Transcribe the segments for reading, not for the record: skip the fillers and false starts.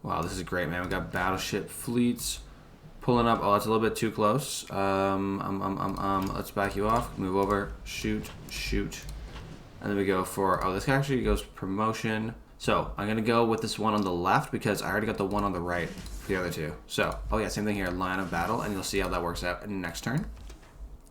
Wow, this is great, man. We got battleship fleets pulling up. Oh, that's a little bit too close. Let's back you off. Move over. Shoot. And then we go for, oh, this guy actually goes promotion. So I'm going to go with this one on the left because I already got the one on the right for the other two. So, oh yeah, same thing here. Line of battle, and you'll see how that works out in the next turn.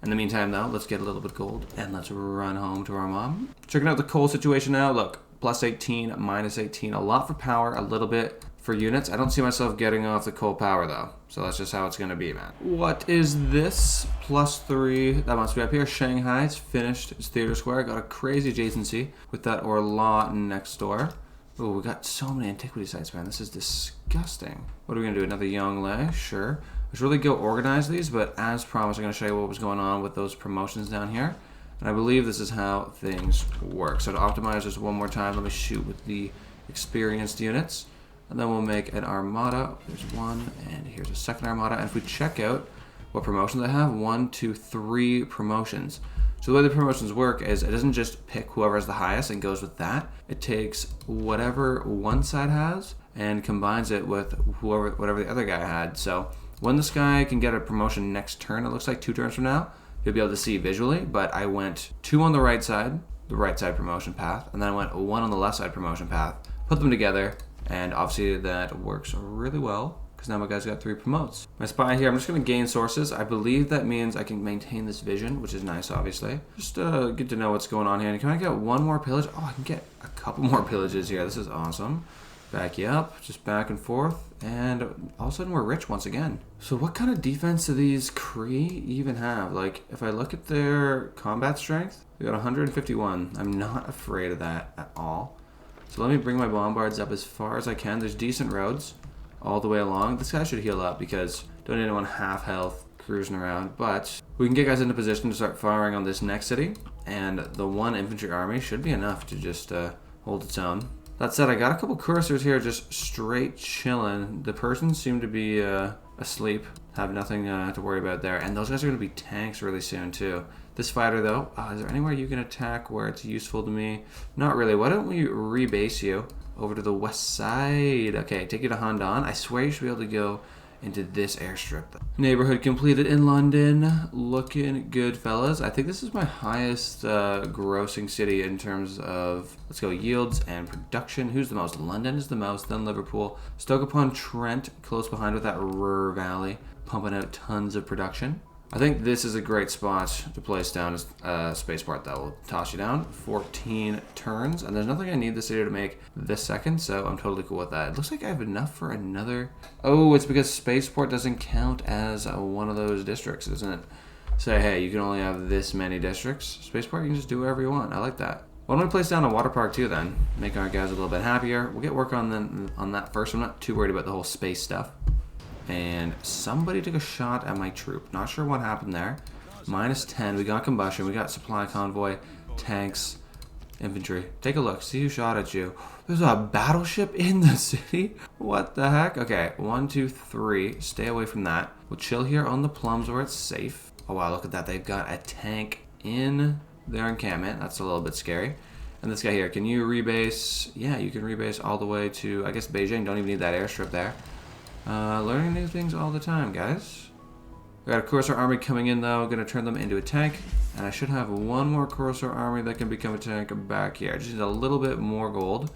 In the meantime, though, let's get a little bit gold, and let's run home to our mom. Checking out the coal situation now. Look, plus 18, minus 18. A lot for power, a little bit for units. I don't see myself getting off the coal power, though. So that's just how it's going to be, man. What is this? Plus 3. That must be up here. Shanghai. It's finished. It's Theater Square. Got a crazy adjacency with that Orla next door. Oh, we got so many antiquity sites, man. This is disgusting. What are we going to do? Another Yongle? Sure. I should really go organize these, but as promised, I'm going to show you what was going on with those promotions down here. And I believe this is how things work. So to optimize this one more time, let me shoot with the experienced units. And then we'll make an armada. There's one, and here's a second armada. And if we check out what promotions I have, 1, 2, 3 promotions. So the way the promotions work is it doesn't just pick whoever has the highest and goes with that. It takes whatever one side has and combines it with whatever the other guy had. So when this guy can get a promotion next turn, it looks like 2 turns from now, you'll be able to see visually, but I went 2 on the right side promotion path, and then I went 1 on the left side promotion path, put them together, and obviously that works really well, because now my guy's got 3 promotes. My spy here, I'm just going to gain sources. I believe that means I can maintain this vision, which is nice, obviously. Just good to know what's going on here. And can I get 1 more pillage? Oh, I can get a couple more pillages here. This is awesome. Back you up, just back and forth, and all of a sudden we're rich once again. So what kind of defense do these Kree even have? Like, if I look at their combat strength, we got 151. I'm not afraid of that at all. So let me bring my bombards up as far as I can. There's decent roads all the way along. This guy should heal up because don't need anyone half health cruising around, but we can get guys into position to start firing on this next city, and the 1 infantry army should be enough to just hold its own. That said, I got a couple cursors here just straight chilling. The Persians seem to be asleep, have nothing to worry about there, and those guys are going to be tanks really soon too. This fighter though, is there anywhere you can attack where it's useful to me? Not really. Why don't we rebase you over to the west side? Okay, take you to Handan. I swear you should be able to go into this airstrip. Neighborhood completed in London. Looking good, fellas. I think this is my highest grossing city in terms of, let's go, yields and production. Who's the most? London is the most, then Liverpool. Stoke-upon-Trent, close behind with that Ruhr Valley, pumping out tons of production. I think this is a great spot to place down a spaceport that will toss you down 14 turns, and there's nothing I need this city to make this second, so I'm totally cool with that. It looks like I have enough for another. Oh, it's because spaceport doesn't count as one of those districts, isn't it? Say, hey, you can only have this many districts. Spaceport, you can just do whatever you want. I like that. Why don't we place down a water park too then? Make our guys a little bit happier. We'll get work on that first. I'm not too worried about the whole space stuff. And somebody took a shot at my troop. Not sure what happened there. Minus 10. We got combustion. We got supply convoy, tanks, infantry. Take a look. See who shot at you. There's a battleship in the city? What the heck? Okay, 1, 2, 3. Stay away from that. We'll chill here on the plums where it's safe. Oh wow, look at that. They've got a tank in their encampment. That's a little bit scary. And this guy here, can you rebase? Yeah, you can rebase all the way to, I guess, Beijing. Don't even need that airstrip there. Learning new things all the time, guys. We got a Corsair army coming in, though. Gonna turn them into a tank. And I should have 1 more Corsair army that can become a tank back here. I just need a little bit more gold.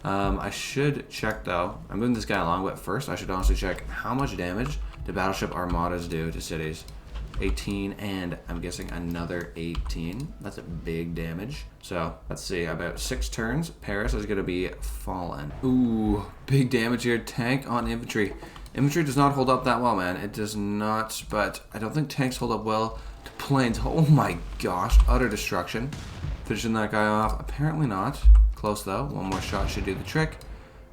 I should check, though. I'm moving this guy along, but first I should also check how much damage do battleship armadas do to cities. 18, and I'm guessing another 18. That's a big damage. So let's see, about 6 turns. Paris is gonna be fallen. Ooh, big damage here. Tank on infantry. Infantry does not hold up that well, man. It does not, but I don't think tanks hold up well to planes. Oh my gosh, utter destruction. Finishing that guy off. Apparently not. Close though. 1 more shot should do the trick.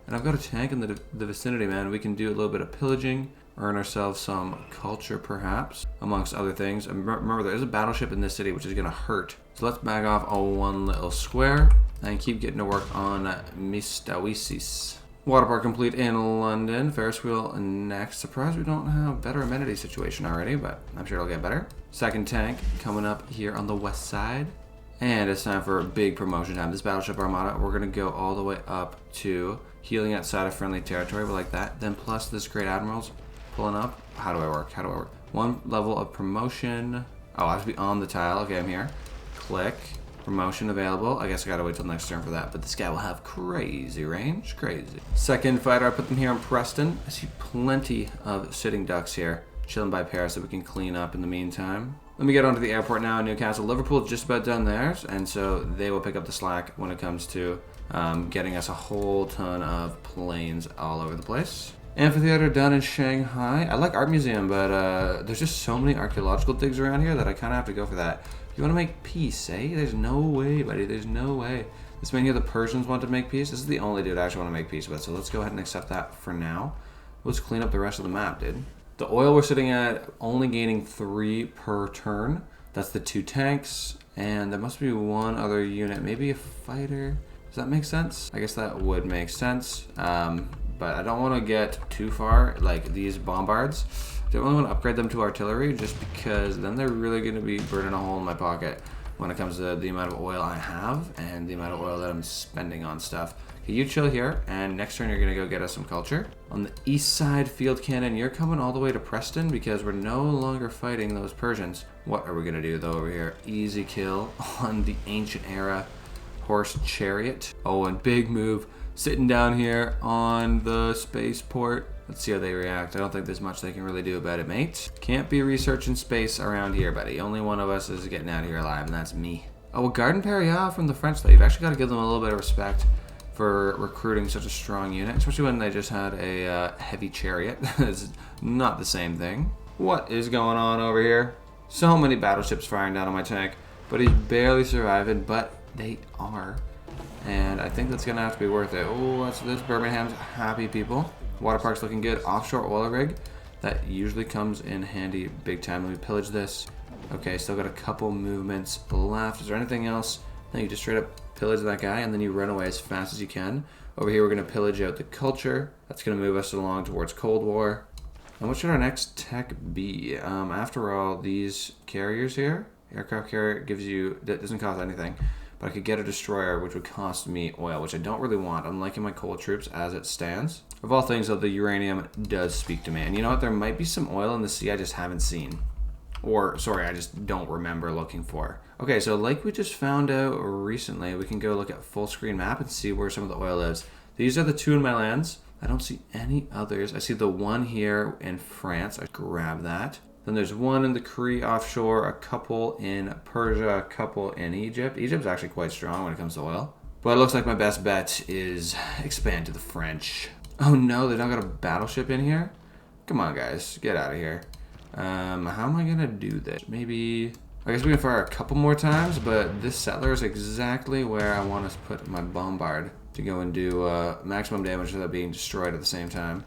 And I've got a tank in the vicinity, man. We can do a little bit of pillaging. Earn ourselves some culture, perhaps, amongst other things. And remember, there is a battleship in this city, which is going to hurt. So let's back off a 1 little square and keep getting to work on Mistawisis. Water park complete in London. Ferris wheel next. Surprised we don't have better amenity situation already, but I'm sure it'll get better. Second tank coming up here on the west side. And it's time for a big promotion time. This battleship armada, we're going to go all the way up to healing outside of friendly territory. We like that. Then plus this Great Admiral's pulling up. How do I work? How do I work? 1 level of promotion. Oh, I have to be on the tile. Okay, I'm here. Click. Promotion available. I guess I gotta wait till next turn for that. But this guy will have crazy range. Crazy. Second fighter, I put them here in Preston. I see plenty of sitting ducks here, chilling by pairs that we can clean up in the meantime. Let me get onto the airport now in Newcastle. Liverpool's just about done theirs, and so they will pick up the slack when it comes to getting us a whole ton of planes all over the place. Amphitheater done in Shanghai. I like Art Museum, but there's just so many archaeological digs around here that I kind of have to go for that. You want to make peace, eh? There's no way, buddy. There's no way. This man here, the Persians want to make peace. This is the only dude I actually want to make peace with, so let's go ahead and accept that for now. Let's clean up the rest of the map, dude. The oil we're sitting at only gaining 3 per turn. That's the 2 tanks, and there must be 1 other unit, maybe a fighter. Does that make sense? I guess that would make sense, but I don't want to get too far, like these bombards. I don't really want to upgrade them to artillery just because then they're really going to be burning a hole in my pocket when it comes to the amount of oil I have and the amount of oil that I'm spending on stuff. Okay, you chill here, and next turn you're going to go get us some culture. On the east side field cannon, you're coming all the way to Preston because we're no longer fighting those Persians. What are we going to do though over here? Easy kill on the ancient era horse chariot. Oh, and big move sitting down here on the spaceport. Let's see how they react. I don't think there's much they can really do about it, mate. Can't be researching space around here, buddy. Only one of us is getting out of here alive, and that's me. Oh, a Garden Peria from the French, though. You've actually got to give them a little bit of respect for recruiting such a strong unit, especially when they just had a heavy chariot. It's not the same thing. What is going on over here? So many battleships firing down on my tank, but he's barely surviving, but they are. And I think that's going to have to be worth it. Oh, that's this Birmingham's happy people. Water park's looking good. Offshore oil rig. That usually comes in handy big time. Let me pillage this. Okay, still got a couple movements left. Is there anything else? No, you just straight up pillage that guy and then you run away as fast as you can. Over here we're going to pillage out the culture. That's going to move us along towards Cold War. And what should our next tech be? After all, these carriers here, aircraft carrier gives you, that doesn't cost anything. But I could get a destroyer, which would cost me oil, which I don't really want. I'm liking my coal troops as it stands. Of all things, though, the uranium does speak to me. And you know what? There might be some oil in the sea I just haven't seen. Or, sorry, I just don't remember looking for. Okay, so like we just found out recently, we can go look at full screen map and see where some of the oil is. These are the 2 in my lands. I don't see any others. I see the 1 here in France. I grab that. Then there's 1 in the Cree offshore, a couple in Persia, a couple in Egypt. Egypt's actually quite strong when it comes to oil. But it looks like my best bet is expand to the French. Oh no, they don't got a battleship in here? Come on guys, get out of here. How am I gonna do this? Maybe, I guess we can fire a couple more times, but this settler is exactly where I want to put my bombard to go and do maximum damage without being destroyed at the same time.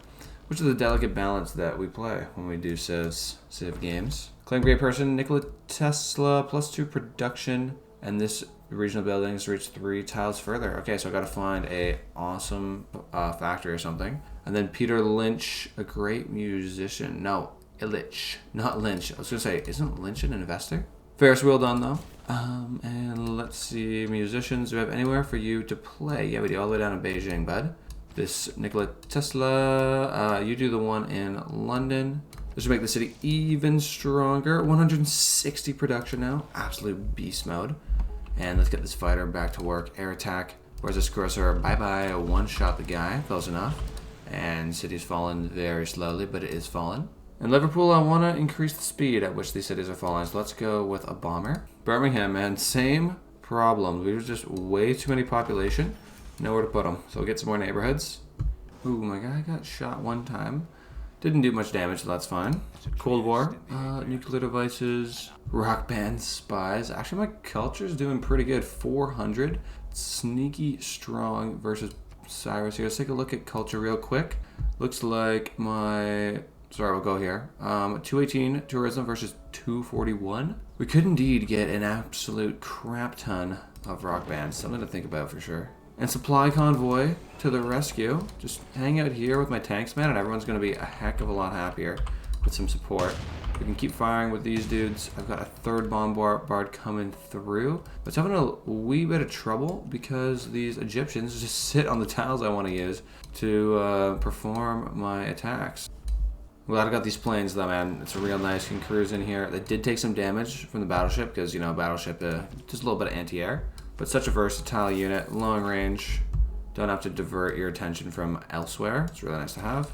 Which is the delicate balance that we play when we do Civ games. Claim great person, Nikola Tesla, +2 production, and this regional building has reached 3 tiles further. Okay, so I gotta find a awesome factory or something. And then Peter Lynch, a great musician. No, Illich, not Lynch. I was gonna say, isn't Lynch an investor? Ferris wheel done though. And let's see, musicians, do we have anywhere for you to play? Yeah, we do, all the way down in Beijing, bud. This Nikola Tesla, you do the one in London. This will make the city even stronger. 160 production now, absolute beast mode. And let's get this fighter back to work. Air attack. Where's this cursor? Bye-bye, one-shot the guy, close enough. And city's fallen very slowly, but it is fallen. In Liverpool, I want to increase the speed at which these cities are falling, so let's go with a bomber. Birmingham, man, same problem. We were just way too many population. Nowhere to put them. So we'll get some more neighborhoods. Ooh, my guy got shot 1 time. Didn't do much damage, so that's fine. Cold War, nuclear devices, rock band spies. Actually, my culture's doing pretty good. 400. Sneaky strong versus Cyrus here. Let's take a look at culture real quick. Looks like my... Sorry, we'll go here. 218 tourism versus 241. We could indeed get an absolute crap ton of rock bands. Something to think about for sure. And supply convoy to the rescue. Just hang out here with my tanks, man, and everyone's going to be a heck of a lot happier with some support. We can keep firing with these dudes. I've got a third bombard coming through. But it's having a wee bit of trouble because these Egyptians just sit on the tiles I want to use to perform my attacks. I'm glad I got these planes though, man. It's a real nice. Can cruise in here. They did take some damage from the battleship because, you know, battleship, just a little bit of anti-air. But such a versatile unit, long range. Don't have to divert your attention from elsewhere. It's really nice to have.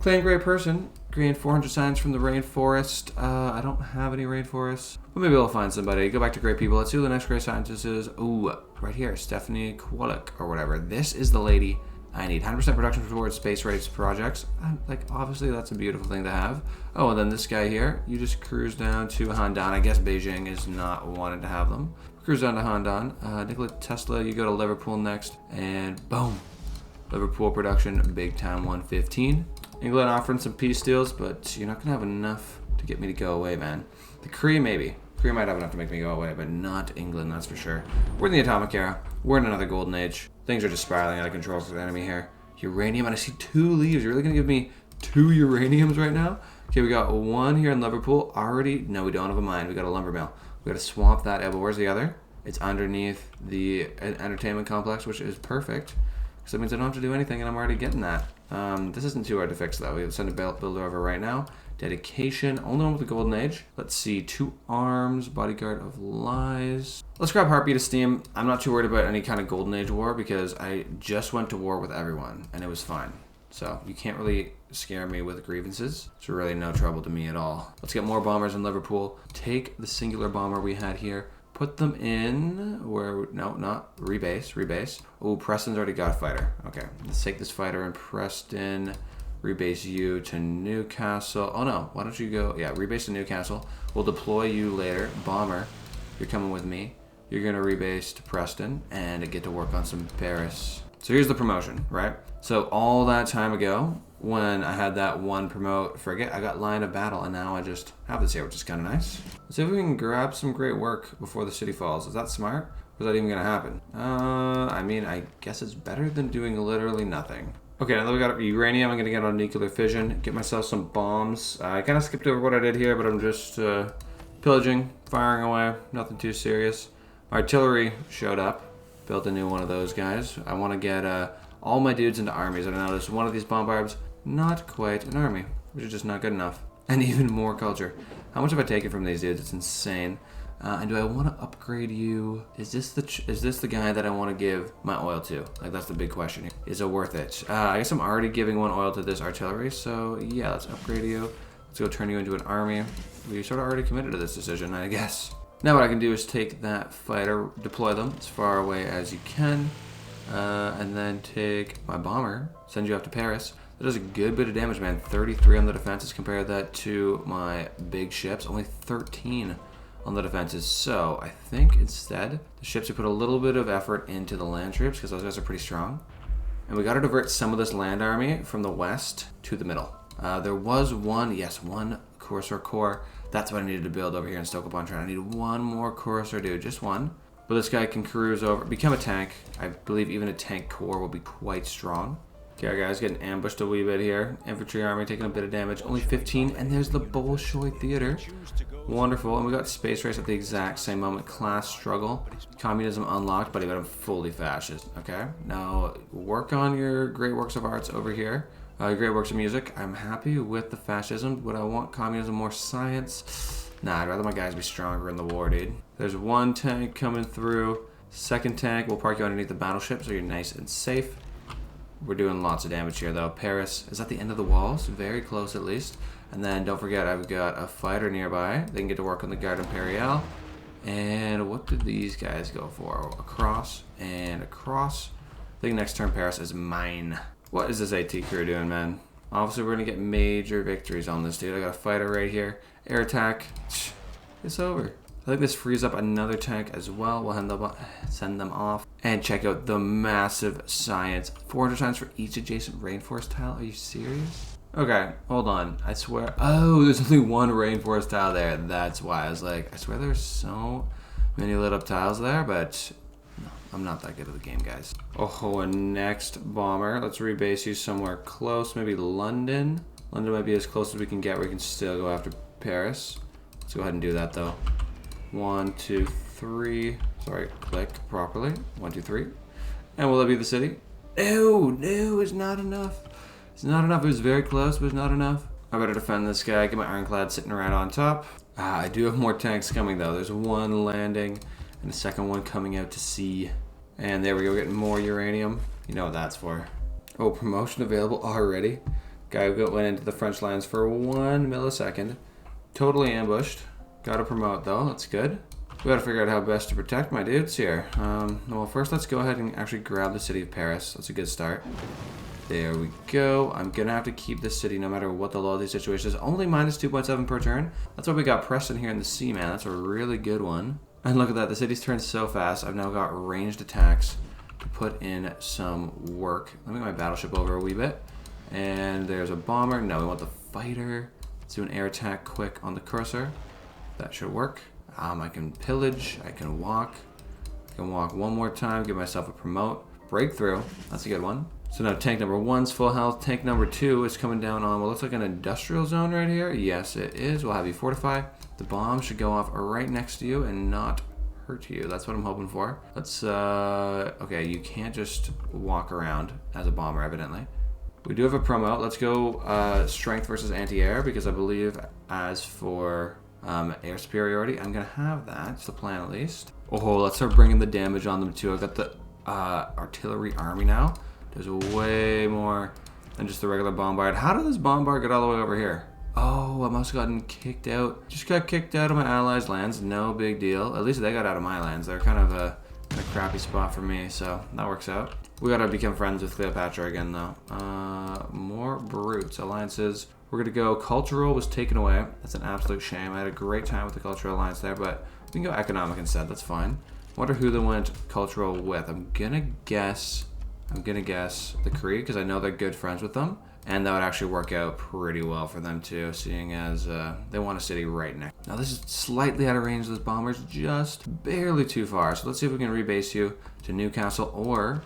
Claim Grey Person. Gain 400 signs from the rainforest. I don't have any rainforests. But maybe I'll find somebody. Go back to Grey People. Let's see who the next Grey Scientist is. Ooh, right here. Stephanie Kwolek or whatever. This is the lady I need. 100% production towards space race projects. Like, obviously, that's a beautiful thing to have. Oh, and then this guy here. You just cruise down to Handan. I guess Beijing is not wanting to have them. Cruise down to Handan. Nikola Tesla, you go to Liverpool next. And boom. Liverpool production, Big Town 115. England offering some peace deals, but you're not going to have enough to get me to go away, man. The Kree, maybe. Kree might have enough to make me go away, but not England, that's for sure. We're in the Atomic Era. We're in another golden age. Things are just spiraling out of control for the enemy here. Uranium, and I see 2 leaves. You're really going to give me 2 uraniums right now? Okay, we got 1 here in Liverpool. Already, no, we don't have a mine. We got a lumber mill. We got to swamp that. But where's the other? It's underneath the entertainment complex, which is perfect. Because that means I don't have to do anything, and I'm already getting that. This isn't too hard to fix, though. We'll send a builder over right now. Dedication, only one with the golden age. Let's see, 2 arms, bodyguard of lies. Let's grab Heartbeat of Steam. I'm not too worried about any kind of golden age war because I just went to war with everyone, and it was fine. So you can't really scare me with grievances. It's really no trouble to me at all. Let's get more bombers in Liverpool. Take the singular bomber we had here. Put them in where, no, not rebase. Oh, Preston's already got a fighter. Okay, let's take this fighter and Preston, rebase you to Newcastle. Oh no, why don't you go, yeah, rebase to Newcastle. We'll deploy you later. Bomber, you're coming with me. You're gonna rebase to Preston and get to work on some Paris. So here's the promotion, right? So all that time ago, when I had that 1 promote frigate, I got line of battle, and now I just have this here, which is kind of nice. Let's see if we can grab some great work before the city falls. Is that smart? Or is that even going to happen? I mean, I guess it's better than doing literally nothing. Okay, now that we got uranium, I'm going to get on nuclear fission, get myself some bombs. I kind of skipped over what I did here, but I'm just pillaging, firing away, nothing too serious. Artillery showed up, built a new one of those guys. I want to get all my dudes into armies. I noticed one of these bombards, not quite an army, which is just not good enough. And even more culture. How much have I taken from these dudes? It's insane. And do I want to upgrade you? Is this the guy that I want to give my oil to? Like, that's the big question here. Is it worth it? I guess I'm already giving 1 oil to this artillery, so yeah, let's upgrade you. Let's go turn you into an army. We sort of already committed to this decision, I guess. Now what I can do is take that fighter, deploy them as far away as you can, and then take my bomber, send you up to Paris. That does a good bit of damage, man. 33 on the defenses. Compare that to my big ships. Only 13 on the defenses. So I think instead, the ships would put a little bit of effort into the land troops because those guys are pretty strong. And we got to divert some of this land army from the west to the middle. There was one Cursor Corps. That's what I needed to build over here in Stoke-upon-Trent. I need 1 more Cursor, dude. Just 1. But this guy can cruise over, become a tank. I believe even a tank core will be quite strong. Okay, our guys getting ambushed a wee bit here. Infantry army taking a bit of damage. Only 15, and there's the Bolshoi Theater. Wonderful, and we got space race at the exact same moment. Class struggle. Communism unlocked, but I'm fully fascist. Okay, now work on your great works of arts over here. Great works of music. I'm happy with the fascism. Would I want communism more science? Nah, I'd rather my guys be stronger in the war, dude. There's 1 tank coming through. 2nd tank, we'll park you underneath the battleship so you're nice and safe. We're doing lots of damage here, though. Paris is at the end of the walls, very close at least. And then don't forget, I've got a fighter nearby. They can get to work on the Garde Imperiale. And what did these guys go for? Across and across. I think next turn Paris is mine. What is this AT crew doing, man? Obviously, we're going to get major victories on this, dude. I got a fighter right here. Air attack. It's over. I think this frees up another tank as well. We'll send them off. And check out the massive science. 400 times for each adjacent rainforest tile. Are you serious? Okay, hold on. I swear. Oh, there's only 1 rainforest tile there. That's why I was like, I swear there's so many lit up tiles there, but no, I'm not that good at the game, guys. Oh, and next bomber. Let's rebase you somewhere close. Maybe London. London might be as close as we can get where we can still go after Paris. Let's go ahead and do that though. 1, 2, 3. Sorry, click properly. 1, 2, 3. And will that be the city? No, it's not enough. It's not enough. It was very close, but it's not enough. I better defend this guy. Get my ironclad sitting right on top. I do have more tanks coming though. There's one landing and a second one coming out to sea. And there we go, getting more uranium. You know what that's for. Oh, promotion available already. Guy went into the French lines for 1 millisecond. Totally ambushed. Gotta promote though, that's good. We gotta figure out how best to protect my dudes here. Well, first let's go ahead and actually grab the city of Paris. That's a good start. There we go. I'm gonna have to keep this city no matter what the loyalty situation is. Only minus 2.7 per turn. That's why we got Preston here in the sea, man. That's a really good one. And look at that, the city's turned so fast. I've now got ranged attacks to put in some work. Let me get my battleship over a wee bit. And there's a bomber. No, we want the fighter. Let's do an air attack quick on the cursor. That should work. I can pillage, I can walk. I can walk one more time, give myself a promote. Breakthrough, that's a good one. So now tank number 1's full health. Tank number 2 is coming down on what looks like an industrial zone right here. Yes, it is. We'll have you fortify. The bomb should go off right next to you and not hurt you. That's what I'm hoping for. Let's, okay, you can't just walk around as a bomber, evidently. We do have a promo. Let's go strength versus anti-air, because I believe as for air superiority, I'm going to have that. It's the plan at least. Oh, let's start bringing the damage on them too. I've got the artillery army now. There's way more than just the regular bombard. How did this bombard get all the way over here? Oh, I must have gotten kicked out. Just got kicked out of my allies' lands. No big deal. At least they got out of my lands. They're kind of a crappy spot for me, so that works out. We gotta become friends with Cleopatra again, though. More brutes. Alliances. We're gonna go cultural was taken away. That's an absolute shame. I had a great time with the cultural alliance there, but we can go economic instead. That's fine. Wonder who they went cultural with. I'm gonna guess the Cree, because I know they're good friends with them, and that would actually work out pretty well for them too, seeing as they want a city right next. Now this is slightly out of range of this bomber's, just barely too far. So let's see if we can rebase you to Newcastle, or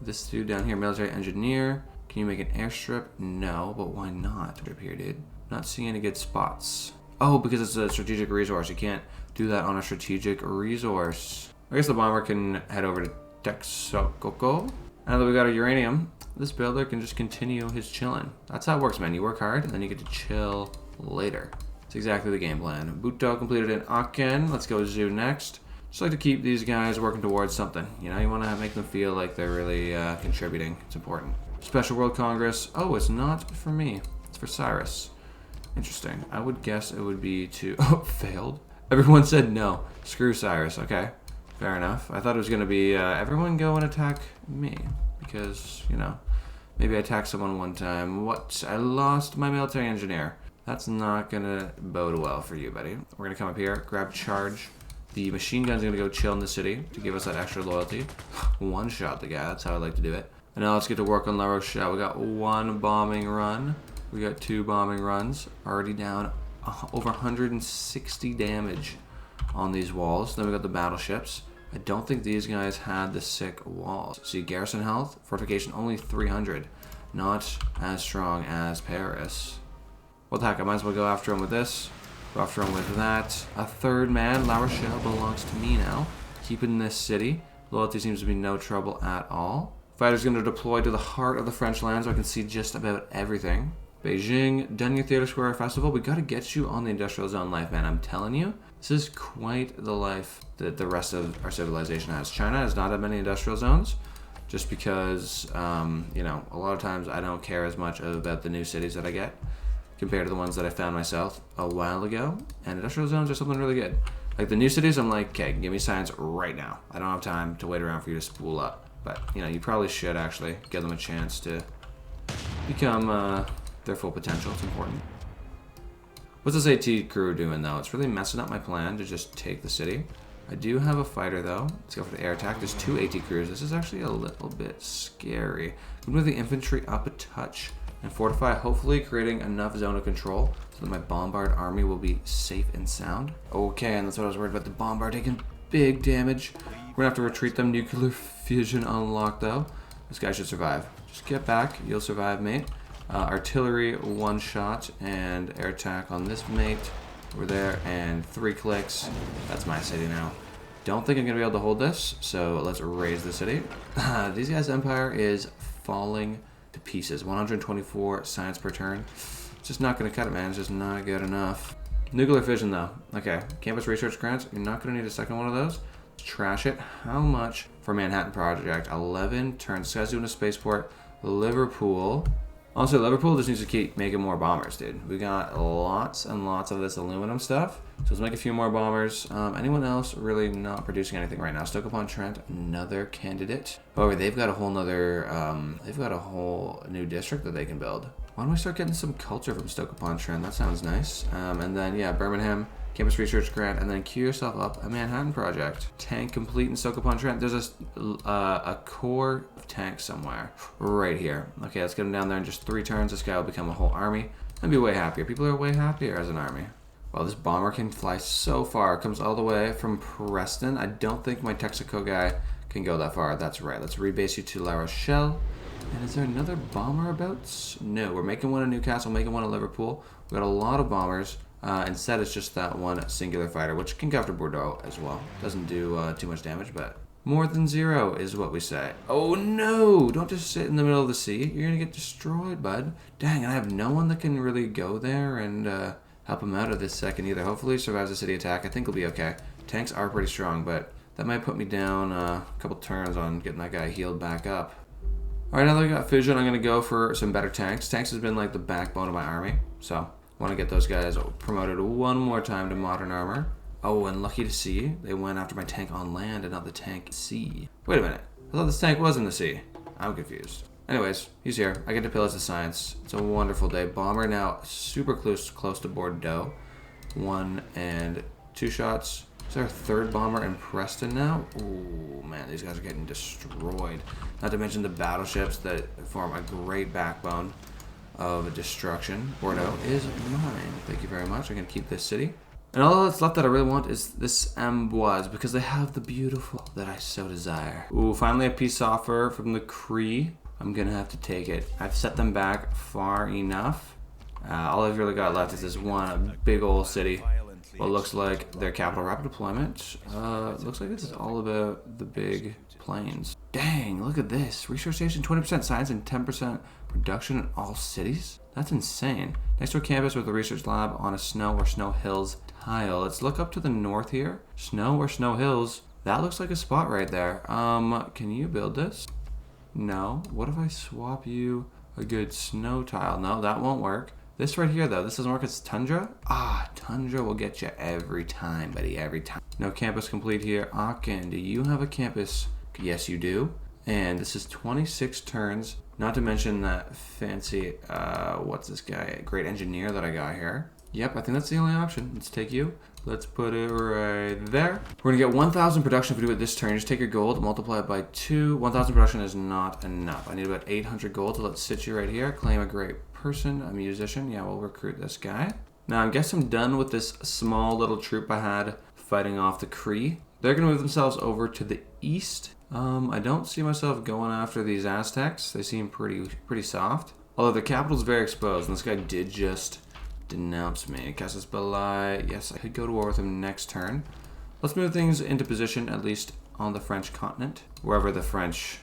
this dude down here, military engineer. Can you make an airstrip? No, but why not? Up here, dude. Not seeing any good spots. Oh, because it's a strategic resource. You can't do that on a strategic resource. I guess the bomber can head over to Texcoco. Now that we got a uranium, this builder can just continue his chilling. That's how it works, man. You work hard, and then you get to chill later. It's exactly the game plan. Buto completed in Aachen. Let's go Zoo next. Just like to keep these guys working towards something. You know, you want to make them feel like they're really contributing. It's important. Special World Congress. Oh, it's not for me. It's for Cyrus. Interesting. I would guess it would be to... Oh, failed. Everyone said no. Screw Cyrus. Okay. Fair enough. I thought it was going to be everyone go and attack me. Because, you know, maybe I attacked someone one time. What? I lost my military engineer. That's not going to bode well for you, buddy. We're going to come up here, grab charge. The machine gun's going to go chill in the city to give us that extra loyalty. One shot the guy. That's how I like to do it. And now let's get to work on La Rochelle. We got 1 bombing run. We got 2 bombing runs. Already down over 160 damage on these walls. Then we got the battleships. I don't think these guys had the sick walls. See, garrison health, fortification only 300. Not as strong as Paris. What the heck, I might as well go after him with this. Go after him with that. A third man, La Rochelle belongs to me now. Keeping this city. Loyalty seems to be no trouble at all. Fighter's going to deploy to the heart of the French land so I can see just about everything. Beijing, done your Theater Square Festival. We got to get you on the industrial zone life, man. I'm telling you, this is quite the life that the rest of our civilization has. China has not that many industrial zones, just because, you know, a lot of times I don't care as much about the new cities that I get compared to the ones that I found myself a while ago. And industrial zones are something really good. Like the new cities, I'm like, okay, give me science right now. I don't have time to wait around for you to spool up. But, you know, you probably should actually give them a chance to become their full potential. It's important. What's this AT crew doing, though? It's really messing up my plan to just take the city. I do have a fighter, though. Let's go for the air attack. There's 2 AT crews. This is actually a little bit scary. I'm going to move the infantry up a touch and fortify, hopefully creating enough zone of control so that my bombard army will be safe and sound. Okay, and that's what I was worried about. The bombard taking big damage. We're going to have to retreat them. Nuclear fusion unlocked, though. This guy should survive. Just get back. You'll survive, mate. Artillery, 1 shot, and air attack on this mate. We're there, and 3 clicks. That's my city now. Don't think I'm going to be able to hold this, so let's raise the city. These guys' empire is falling to pieces. 124 science per turn. It's just not going to cut it, man. It's just not good enough. Nuclear fission, though. Okay, campus research grants. You're not going to need a second one of those. Let's trash it. How much for Manhattan Project? 11 turns. This guy's doing a spaceport. Liverpool. Also, Liverpool just needs to keep making more bombers, dude. We got lots and lots of this aluminum stuff. So let's make a few more bombers. Anyone else really not producing anything right now? Stoke-upon-Trent, another candidate. However, they've got a whole nother, they've got a whole new district that they can build. Why don't we start getting some culture from Stoke-upon-Trent? That sounds nice. And then, yeah, Birmingham, campus research grant, and then queue yourself up a Manhattan project. Tank complete in Stoke-upon-Trent. There's a core of tanks somewhere right here. Okay, let's get him down there in just 3 turns. This guy will become a whole army. I'd be way happier. People are way happier as an army. Well, this bomber can fly so far. It comes all the way from Preston. I don't think my Texaco guy can go that far. That's right. Let's rebase you to La Rochelle. And is there another bomber about? No, we're making one in Newcastle, making one in Liverpool. We've got a lot of bombers. Instead, it's just that one singular fighter, which can go after Bordeaux as well. Doesn't do too much damage, but more than 0 is what we say. Oh no! Don't just sit in the middle of the sea. You're gonna get destroyed, bud. Dang, I have no one that can really go there and help him out of this second either. Hopefully he survives the city attack. I think he'll be okay. Tanks are pretty strong, but that might put me down a couple turns on getting that guy healed back up. Alright, now that I got fission, I'm going to go for some better tanks. Tanks has been like the backbone of my army, so I want to get those guys promoted one more time to modern armor. Oh, and lucky to see, they went after my tank on land and not the tank at sea. Wait a minute, I thought this tank was in the sea. I'm confused. Anyways, he's here. I get to pillage the science. It's a wonderful day. Bomber now super close to Bordeaux. 1 and 2 shots. Is there a 3rd bomber in Preston now? Ooh, man, these guys are getting destroyed. Not to mention the battleships that form a great backbone of destruction. Bordeaux is mine. Thank you very much. I'm going to keep this city. And all that's left that I really want is this Amboise, because they have the beautiful that I so desire. Ooh, finally a peace offer from the Cree. I'm going to have to take it. I've set them back far enough. All I've really got left is this one big old city. What looks like their capital rapid deployment. Looks like this is all about the big planes. Dang, look at this. Research station, 20% science and 10% production in all cities? That's insane. Next to a campus with a research lab on a snow or snow hills tile. Let's look up to the north here. Snow or snow hills. That looks like a spot right there. Can you build this? No. What if I swap you a good snow tile? No, that won't work. This right here, though, this doesn't work. It's tundra. Ah, tundra will get you every time, buddy, every time. No campus complete here. Aachen, do you have a campus? Yes, you do. And this is 26 turns. Not to mention that fancy, what's this guy? Great engineer that I got here. Yep, I think that's the only option. Let's take you. Let's put it right there. We're gonna get 1,000 production if we do it this turn. Just take your gold, multiply it by 2. 1,000 production is not enough. I need about 800 gold, so let's sit you right here. Claim a great person, a musician. Yeah, we'll recruit this guy. Now, I guess I'm done with this small little troop I had fighting off the Cree. They're gonna move themselves over to the east. I don't see myself going after these Aztecs. They seem pretty soft. Although the capital's very exposed, and this guy did just denounce me. Casus Belli. Yes, I could go to war with him next turn. Let's move things into position, at least on the French continent. Wherever the French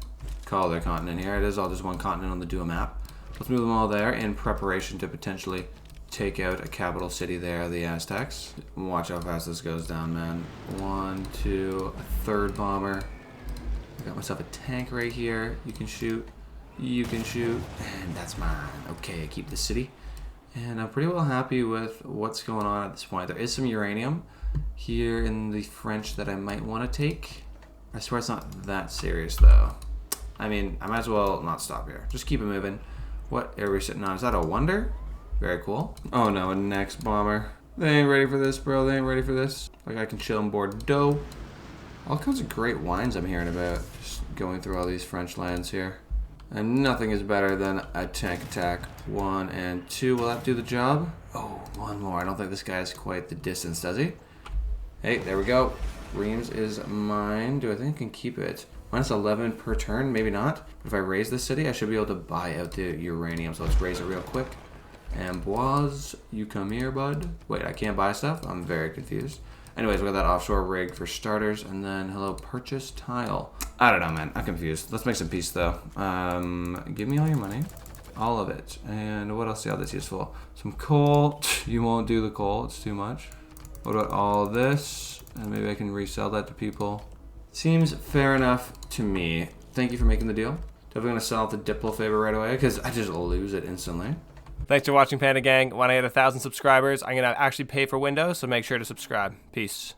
call their continent. Here it is, all just one continent on the Duel map. Let's move them all there in preparation to potentially take out a capital city there, the Aztecs. Watch how fast this goes down, man. 1, 2, a 3rd bomber. I got myself a tank right here. You can shoot. You can shoot. And that's mine. Okay, I keep the city. And I'm pretty well happy with what's going on at this point. There is some uranium here in the French that I might want to take. I swear it's not that serious, though. I mean, I might as well not stop here. Just keep it moving. What are we sitting on? Is that a wonder? Very cool. Oh no, a next bomber. They ain't ready for this, bro. They ain't ready for this. Like I can chill in Bordeaux. All kinds of great wines I'm hearing about. Just going through all these French lands here. And nothing is better than a tank attack. 1 and 2. Will that do the job? Oh, one more. I don't think this guy has quite the distance, does he? Hey, there we go. Reims is mine. Do I think I can keep it? Minus 11 per turn? Maybe not. But if I raise this city, I should be able to buy out the uranium. So let's raise it real quick. Amboise, you come here, bud. Wait, I can't buy stuff? I'm very confused. Anyways, we got that offshore rig for starters, and then hello, purchase tile. I don't know, man. I'm confused. Let's make some peace, though. Give me all your money. All of it. And what else? See how that's useful. Some coal. You won't do the coal. It's too much. What about all this? And maybe I can resell that to people. Seems fair enough to me. Thank you for making the deal. Definitely going to sell out the Diplo favor right away, because I just lose it instantly. Thanks for watching, Panda Gang. When I hit 1,000 subscribers, I'm going to actually pay for Windows, so make sure to subscribe. Peace.